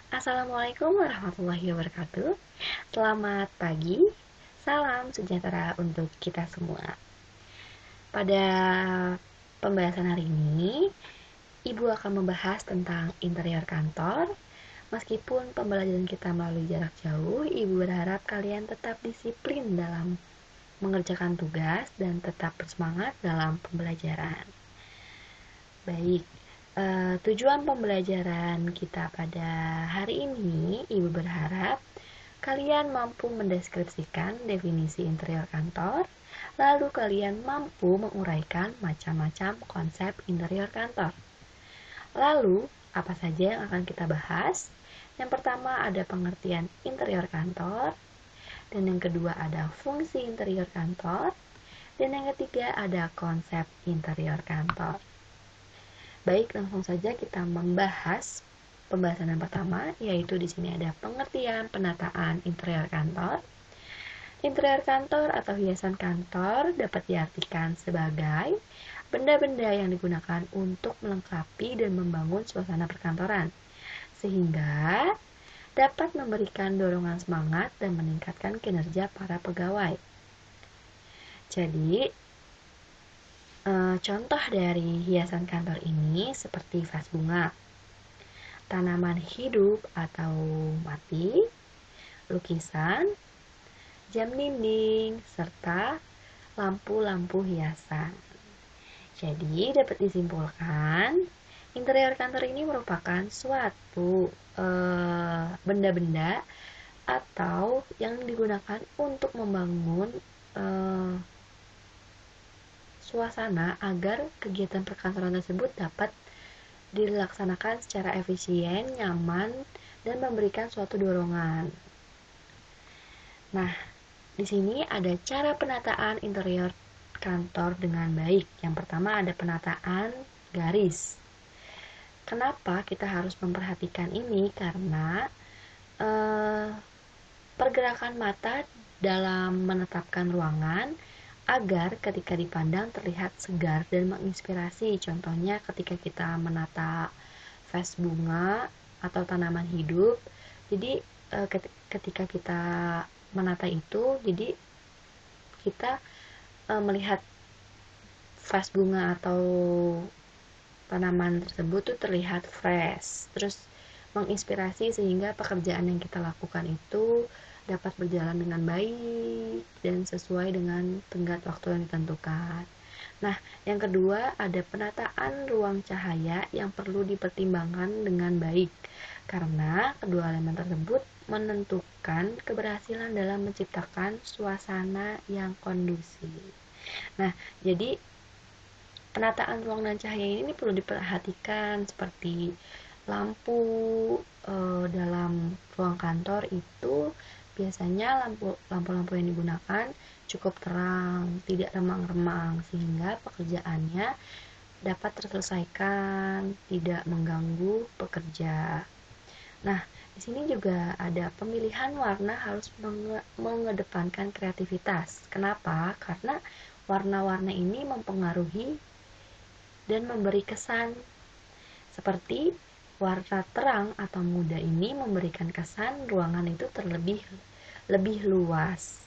Assalamualaikum warahmatullahi wabarakatuh. Selamat pagi, salam sejahtera untuk kita semua. Pada pembahasan hari ini, Ibu akan membahas tentang interior kantor. Meskipun pembelajaran kita melalui jarak jauh, Ibu berharap kalian tetap disiplin dalam mengerjakan tugas dan tetap bersemangat dalam pembelajaran. Baik, tujuan pembelajaran kita pada hari ini, Ibu berharap kalian mampu mendeskripsikan definisi interior kantor, lalu kalian mampu menguraikan macam-macam konsep interior kantor. Lalu, apa saja yang akan kita bahas? Yang pertama ada pengertian interior kantor, dan yang kedua ada fungsi interior kantor, dan yang ketiga ada konsep interior kantor. Baik, langsung saja kita membahas pembahasan yang pertama, yaitu di sini ada pengertian penataan interior kantor. Interior kantor atau hiasan kantor dapat diartikan sebagai benda-benda yang digunakan untuk melengkapi dan membangun suasana perkantoran, sehingga dapat memberikan dorongan semangat dan meningkatkan kinerja para pegawai. Jadi, contoh dari hiasan kantor ini seperti vas bunga, tanaman hidup atau mati, lukisan, jam dinding, serta lampu-lampu hiasan. Jadi dapat disimpulkan, interior kantor ini merupakan suatu benda-benda atau yang digunakan untuk membangun suasana agar kegiatan perkantoran tersebut dapat dilaksanakan secara efisien, nyaman, dan memberikan suatu dorongan. Nah, di sini ada cara penataan interior kantor dengan baik. Yang pertama ada penataan garis. Kenapa kita harus memperhatikan ini? Karena pergerakan mata dalam menetapkan ruangan agar ketika dipandang terlihat segar dan menginspirasi. Contohnya ketika kita menata vas bunga atau tanaman hidup, jadi ketika kita menata itu, jadi kita melihat vas bunga atau tanaman tersebut tuh terlihat fresh, terus menginspirasi sehingga pekerjaan yang kita lakukan itu dapat berjalan dengan baik dan sesuai dengan tenggat waktu yang ditentukan. Nah, yang kedua ada penataan ruang cahaya yang perlu dipertimbangkan dengan baik, karena kedua elemen tersebut menentukan keberhasilan dalam menciptakan suasana yang kondusif. Nah, jadi penataan ruang dan cahaya ini perlu diperhatikan seperti lampu dalam ruang kantor itu biasanya lampu-lampu yang digunakan cukup terang, tidak remang-remang sehingga pekerjaannya dapat terselesaikan, tidak mengganggu pekerja. Nah, di sini juga ada pemilihan warna harus mengedepankan kreativitas. Kenapa? Karena warna-warna ini mempengaruhi dan memberi kesan seperti warna terang atau muda ini memberikan kesan ruangan itu lebih luas.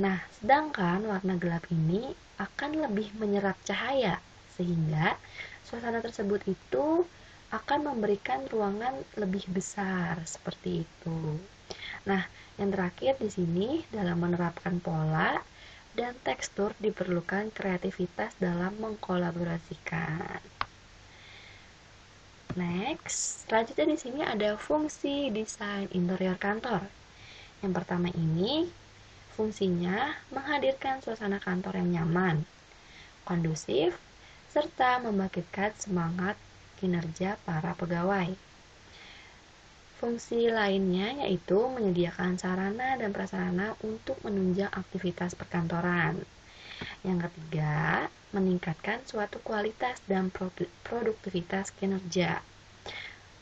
Nah, sedangkan warna gelap ini akan lebih menyerap cahaya sehingga suasana tersebut itu akan memberikan ruangan lebih besar seperti itu. Nah, yang terakhir di sini dalam menerapkan pola dan tekstur diperlukan kreativitas dalam mengkolaborasikan. Next, selanjutnya di sini ada fungsi desain interior kantor. Yang pertama ini, fungsinya menghadirkan suasana kantor yang nyaman, kondusif, serta membangkitkan semangat kinerja para pegawai. Fungsi lainnya yaitu menyediakan sarana dan prasarana untuk menunjang aktivitas perkantoran. Yang ketiga, meningkatkan suatu kualitas dan produktivitas kinerja.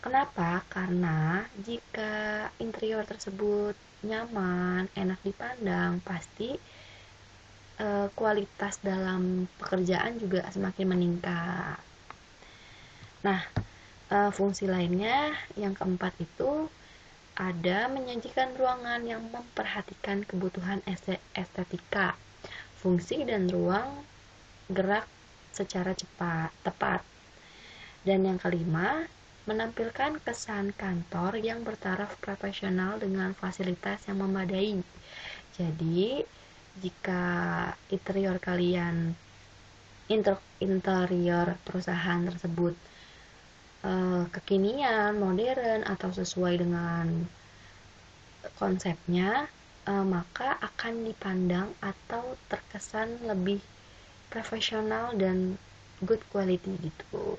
Kenapa? Karena jika interior tersebut nyaman, enak dipandang, pasti kualitas dalam pekerjaan juga semakin meningkat. Nah, Fungsi lainnya yang keempat itu ada menyajikan ruangan yang memperhatikan kebutuhan estetika, fungsi dan ruang gerak secara tepat. Dan yang kelima, menampilkan kesan kantor yang bertaraf profesional dengan fasilitas yang memadai. Jadi, jika interior kalian, interior perusahaan tersebut kekinian, modern, atau sesuai dengan konsepnya, maka akan dipandang atau terkesan lebih profesional dan good quality gitu.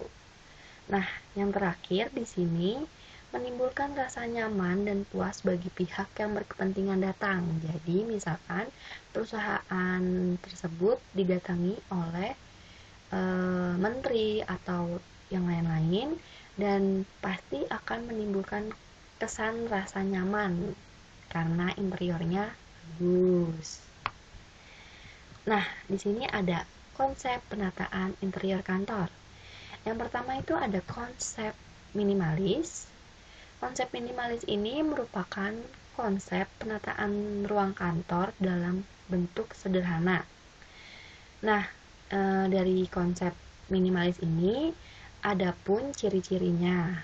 Nah, yang terakhir di sini menimbulkan rasa nyaman dan puas bagi pihak yang berkepentingan datang. Jadi, misalkan perusahaan tersebut didatangi oleh menteri atau yang lain-lain, dan pasti akan menimbulkan kesan rasa nyaman karena interiornya bagus. Nah, di sini ada konsep penataan interior kantor. Yang pertama itu ada konsep minimalis. Konsep minimalis ini merupakan konsep penataan ruang kantor dalam bentuk sederhana. Nah, dari konsep minimalis ini ada pun ciri-cirinya.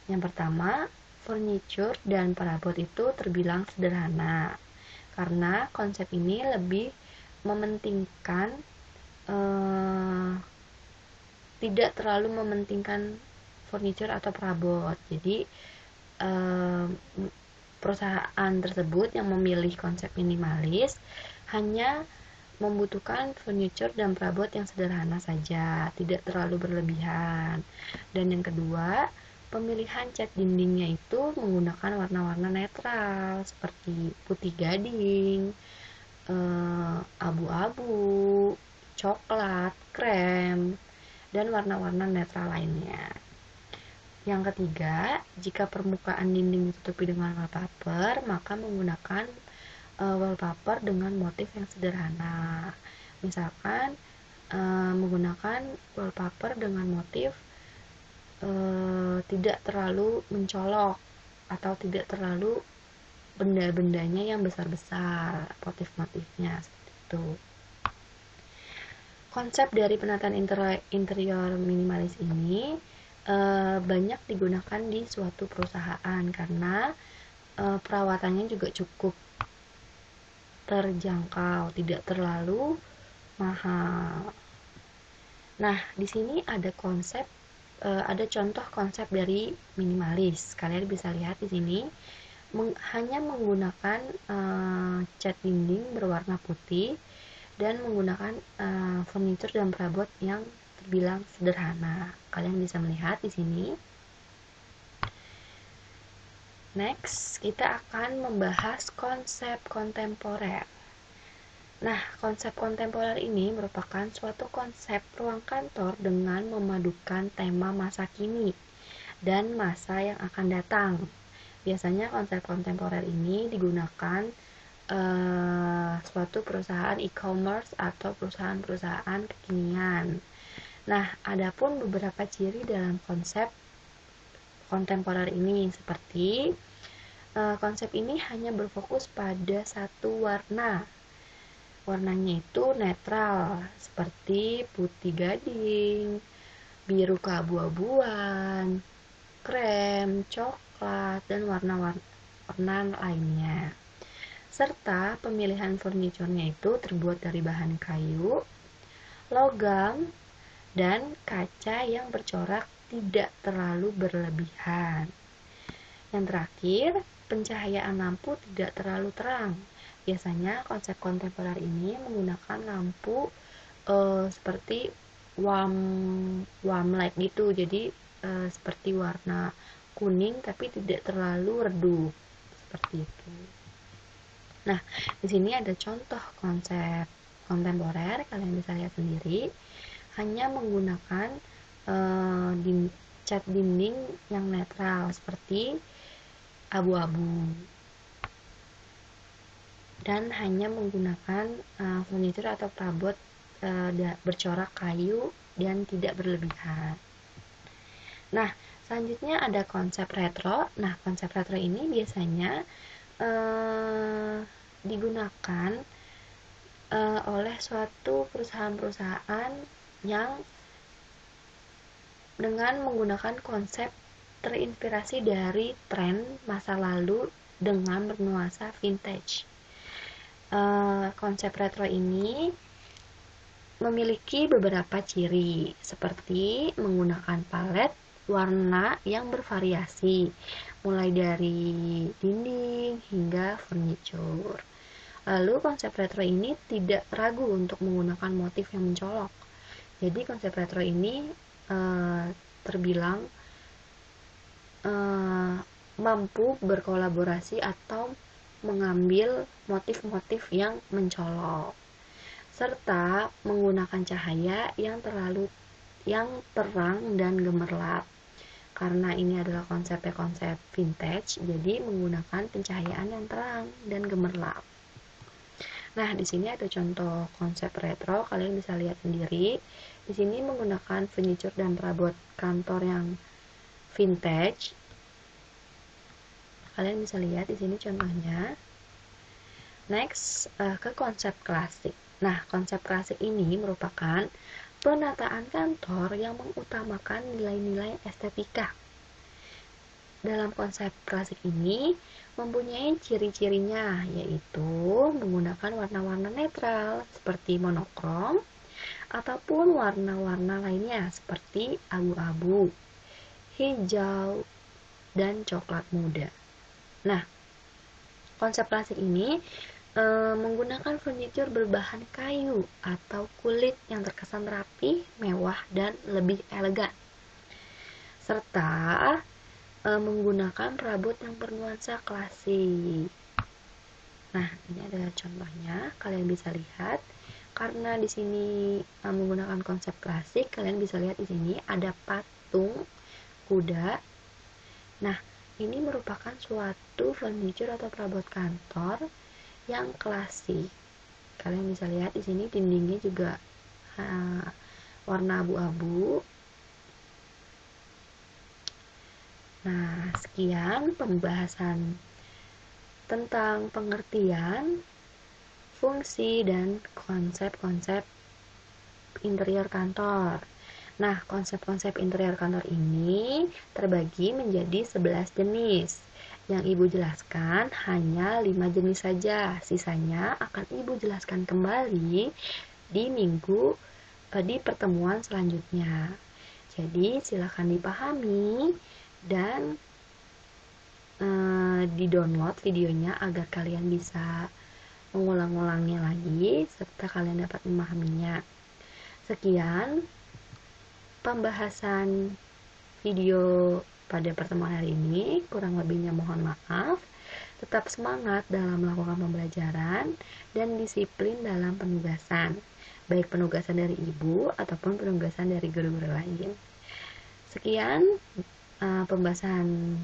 Yang pertama, furniture dan perabot itu terbilang sederhana karena konsep ini lebih mementingkan tidak terlalu mementingkan furniture atau perabot. Jadi perusahaan tersebut yang memilih konsep minimalis hanya membutuhkan furniture dan perabot yang sederhana saja, tidak terlalu berlebihan. Dan yang kedua, pemilihan cat dindingnya itu menggunakan warna-warna netral seperti putih gading, abu-abu, coklat, krem, dan warna-warna netral lainnya. Yang ketiga, jika permukaan dinding ditutupi dengan wallpaper, maka menggunakan wallpaper dengan motif yang sederhana. Misalkan menggunakan wallpaper dengan motif tidak terlalu mencolok atau tidak terlalu benda-bendanya yang besar-besar, motif-motifnya seperti itu. Konsep dari penataan interior minimalis ini banyak digunakan di suatu perusahaan karena perawatannya juga cukup terjangkau, tidak terlalu mahal. Nah, di sini ada ada contoh konsep dari minimalis. Kalian bisa lihat di sini hanya menggunakan cat dinding berwarna putih dan menggunakan furniture dan perabot yang terbilang sederhana. Kalian bisa melihat di sini. Next, kita akan membahas konsep kontemporer. Nah, konsep kontemporer ini merupakan suatu konsep ruang kantor dengan memadukan tema masa kini dan masa yang akan datang. Biasanya konsep kontemporer ini digunakan suatu perusahaan e-commerce atau perusahaan-perusahaan kekinian. Nah, adapun beberapa ciri dalam konsep kontemporer ini seperti konsep ini hanya berfokus pada satu warna. Warnanya itu netral, seperti putih gading, biru keabu-abuan, krem, coklat, dan warna lainnya. Serta pemilihan furniturnya itu terbuat dari bahan kayu, logam, dan kaca yang bercorak tidak terlalu berlebihan. Yang terakhir, pencahayaan lampu tidak terlalu terang. Biasanya konsep kontemporer ini menggunakan lampu seperti warm light gitu. Jadi seperti warna kuning tapi tidak terlalu redup seperti itu. Nah, di sini ada contoh konsep kontemporer, kalian bisa lihat sendiri. Hanya menggunakan cat dinding yang netral seperti abu-abu dan hanya menggunakan furniture atau perabot bercorak kayu dan tidak berlebihan. Nah, Selanjutnya ada konsep retro. Nah, konsep retro ini biasanya digunakan oleh suatu perusahaan-perusahaan yang dengan menggunakan konsep terinspirasi dari tren masa lalu dengan bernuansa vintage. Konsep retro ini memiliki beberapa ciri, seperti menggunakan palet warna yang bervariasi, mulai dari dinding hingga furniture. Lalu konsep retro ini tidak ragu untuk menggunakan motif yang mencolok. Jadi konsep retro ini terbilang mampu berkolaborasi atau mengambil motif-motif yang mencolok, serta menggunakan cahaya yang terang dan gemerlap. Karena ini adalah konsep vintage, jadi menggunakan pencahayaan yang terang dan gemerlap. Nah, di sini ada contoh konsep retro, kalian bisa lihat sendiri. Di sini menggunakan furniture dan perabot kantor yang vintage. Kalian bisa lihat di sini contohnya. Next, ke konsep klasik. Nah, konsep klasik ini merupakan penataan kantor yang mengutamakan nilai-nilai estetika. Dalam konsep klasik ini mempunyai ciri-cirinya, yaitu menggunakan warna-warna netral seperti monokrom ataupun warna-warna lainnya seperti abu-abu, hijau, dan coklat muda. Nah, konsep klasik ini menggunakan furniture berbahan kayu atau kulit yang terkesan rapi, mewah, dan lebih elegan, serta menggunakan perabot yang bernuansa klasik. Nah, ini ada contohnya, kalian bisa lihat. Karena di sini menggunakan konsep klasik, kalian bisa lihat di sini ada patung kuda. Nah, ini merupakan suatu furniture atau perabot kantor yang klasik. Kalian bisa lihat di sini dindingnya juga warna abu-abu. Nah, sekian pembahasan tentang pengertian, fungsi, dan konsep-konsep interior kantor. Nah, konsep-konsep interior kantor ini terbagi menjadi 11 jenis. Yang Ibu jelaskan hanya 5 jenis saja. Sisanya akan Ibu jelaskan kembali di pertemuan selanjutnya. Jadi, silakan dipahami dan di-download videonya agar kalian bisa mengulang-ulangnya lagi serta kalian dapat memahaminya. Sekian pembahasan video pada pertemuan hari ini, kurang lebihnya mohon maaf. Tetap semangat dalam melakukan pembelajaran dan disiplin dalam penugasan, baik penugasan dari Ibu ataupun penugasan dari guru-guru lain. Sekian pembahasan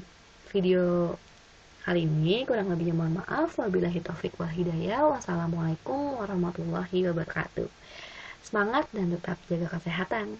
video kali ini, kurang lebihnya mohon maaf. Wabillahi taufik wal hidayah. Wassalamualaikum warahmatullahi wabarakatuh. Semangat dan tetap jaga kesehatan.